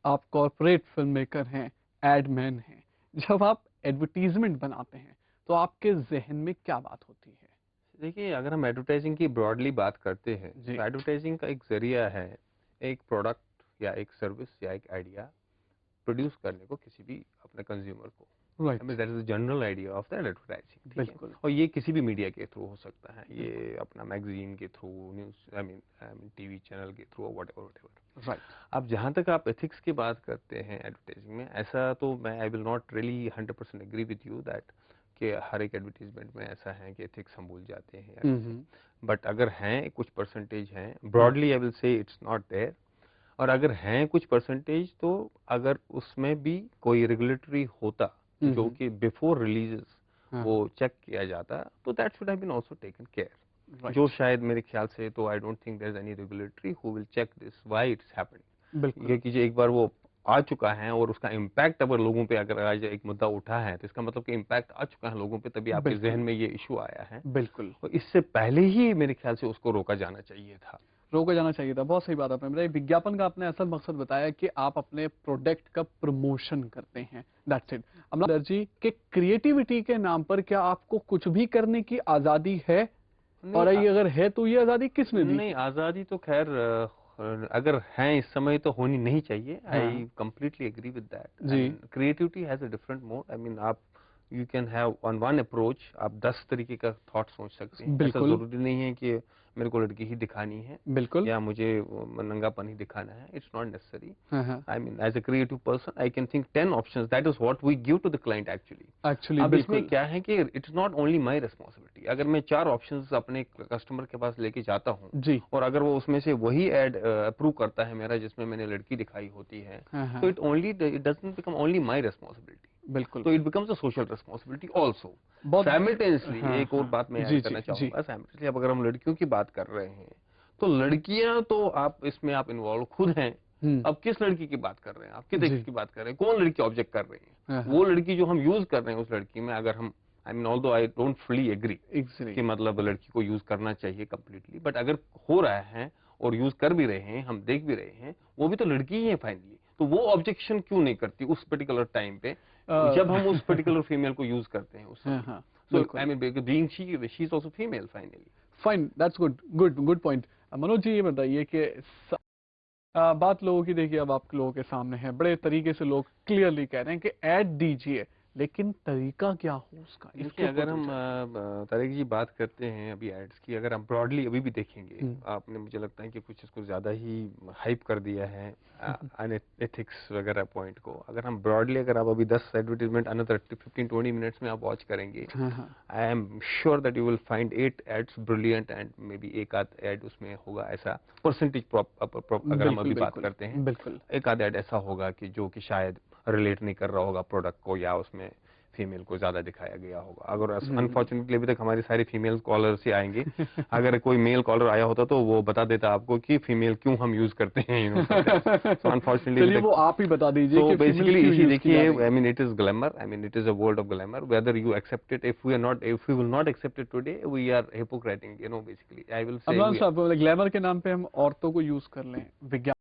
आप corporate film maker हैं, एडमैन हैं, जब आप एडवर्टीजमेंट बनाते हैं तो आपके जहन में क्या बात होती है? देखिए, अगर हम एडवर्टाइजिंग की ब्रॉडली बात करते हैं जी। तो एडवर्टाइजिंग का एक जरिया है एक प्रोडक्ट या एक सर्विस या एक आइडिया प्रोड्यूस करने को किसी भी अपने कंज्यूमर को। I right. Mean that is the general idea of the advertising, ठीक है। बिल्कुल। और ये किसी भी मीडिया के थ्रू हो सकता है, बिल्कुल। ये अपना मैगजीन के through, news I mean TV channel के थ्रू, वट एवर। राइट। अब जहाँ तक आप एथिक्स की बात करते हैं एडवर्टाइजिंग में, ऐसा तो मैं I will not really 100% agree with you that कि हर एक एडवर्टीजमेंट में ऐसा है कि एथिक्स हम भूल जाते हैं या कैसे। हम्म। बट अगर हैं कुछ परसेंटेज हैं, हाँ। Broadly I will say it's not there. और अगर हैं कुछ परसेंटेज, तो अगर उसमें भी कोई रेगुलेटरी होता जो हम्म। कि बिफोर रिलीजेस हाँ वो हाँ। चेक किया जाता, तो that should have been also taken care. जो राइट। शायद मेरे ख्याल से, तो I don't think there is any regulatory who will check this why it's happened. बिल्कुल। ये कि जो एक बार वो आ चुका है और उसका इम्पैक्ट अगर लोगों पे, अगर आज एक मुद्दा उठा है तो इसका मतलब कि इम्पैक्ट आ चुका है लोगों पे, तभी आपके जहन बिल्कुल। में ये इशू आया है। बिल्कुल। और इससे पहले ही मेरे ख्याल से उसको रोका जाना चाहिए था। रोका जाना चाहिए था। बहुत सही बात आपने बताई। विज्ञापन का आपने असल मकसद बताया कि आप अपने प्रोडक्ट का प्रमोशन करते हैं। That's it. अमला जी के क्रिएटिविटी के नाम पर क्या आपको कुछ भी करने की आजादी है? नहीं और ये अगर है तो ये आजादी किसने दी? नहीं, आज़ादी तो खैर अगर हैं इस समय तो होनी नहीं चाहिए। हाँ। I completely agree with that. I जी। Mean creativity has a different mode. I mean आप you can have on one approach, आप 10 तरीके का थॉट सोच सकते हैं। ऐसा बिल्कुल। ज़रूरी नहीं है कि मेरे को लड़की ही दिखानी है बिल्कुल। या मुझे वो नंगापन ही दिखाना है। It's not necessary. हाँ हाँ। I mean, as a creative person, I can think 10 options. That is what we give to the client actually. Actually अब इसमें बिल्कुल। क्या है कि it's not only my responsibility. अगर मैं 4 ऑप्शंस अपने कस्टमर के पास लेके जाता हूँ जी। और अगर वो उसमें से वही एड अप्रूव करता है मेरा जिसमें मैंने लड़की दिखाई होती है, हाँ तो हाँ। It doesn't become only my responsibility, बिल्कुल। तो it becomes a social responsibility also. बहुत। साइमल्टेनियसली हाँ एक और हाँ। बात मैं जी ऐड जी करना जी। चाहूंगा। साइमल्टेनियसली अब अगर हम लड़कियों की बात कर रहे हैं, तो लड़कियां तो आप इसमें आप इन्वॉल्व खुद हैं। हम्म। अब किस लड़की की बात कर रहे हैं, आप किस जी। एक्स की बात कर रहे हैं, कौन लड़की ऑब्जेक्ट कर रही हाँ है, हाँ। वो लड़की जो हम यूज कर रहे हैं उस लड़की में, अगर हम I mean although I don't fully agree actually. कि मतलब लड़की को यूज करना चाहिए कंप्लीटली, बट अगर हो रहा है और यूज कर भी रहे हैं, हम देख भी रहे हैं, वो भी तो लड़की ही है फाइनली। तो वो ऑब्जेक्शन क्यों नहीं करती उस पर्टिकुलर टाइम पे जब हम उस पर्टिकुलर फीमेल को यूज करते हैं उस हाँ समय। हाँ। सो आई बिल्कुल। Mean being she is also female finally. Fine, that's good good good point. Manoj ji ये बताइए कि बात लोगों की देखिए, अब आप लोगों के सामने है, बड़े तरीके से लोग क्लियरली कह रहे हैं कि ऐड दीजिए, लेकिन तरीका क्या हो उसका, इसके देखिए, ऊपर अगर दो हम चार। तारिक जी बात करते हैं अभी एड्स की, अगर हम ब्रॉडली अभी भी देखेंगे, हम्म। आपने मुझे लगता है कि कुछ इसको ज़्यादा ही हाइप कर दिया है एथिक्स वगैरह पॉइंट को। अगर हम ब्रॉडली, अगर आप अभी 10 एडवर्टीजमेंट अनदर 15-20 मिनट्स में आप वॉच करेंगे, हाँ हाँ। I am sure that you will find 8 ads brilliant and maybe एक आध एड उसमें होगा ऐसा परसेंटेज अगर हम बिल्कुल अभी बात बिल्कुल। करते हैं, बिल्कुल। एक आध एड ऐसा होगा कि जो कि शायद रिलेट नहीं कर रहा होगा प्रोडक्ट को, या उसमें फीमेल को ज्यादा दिखाया गया होगा। अगर हम्म। अनफॉर्चुनेटली अभी तक हमारी सारी फीमेल कॉलर्स ही आएंगे, अगर कोई मेल कॉलर आया होता तो वो बता देता आपको कि फीमेल क्यों हम यूज करते हैं समटाइम्स। सो अनफॉर्चुनेटली चलिए अभी वो तक, आप ही बता दीजिए सो कि फीमेल बेसिकली क्यों इसी यूज की जा देखिए, रही आई है। Mean it is glamour, I mean it is a world of glamour, whether you accept it, if we will not accept it today, we are hypocriting, basically I will say अमरान we. साहब, glamour के नाम पे हम औरतों को use कर लें विज्ञापन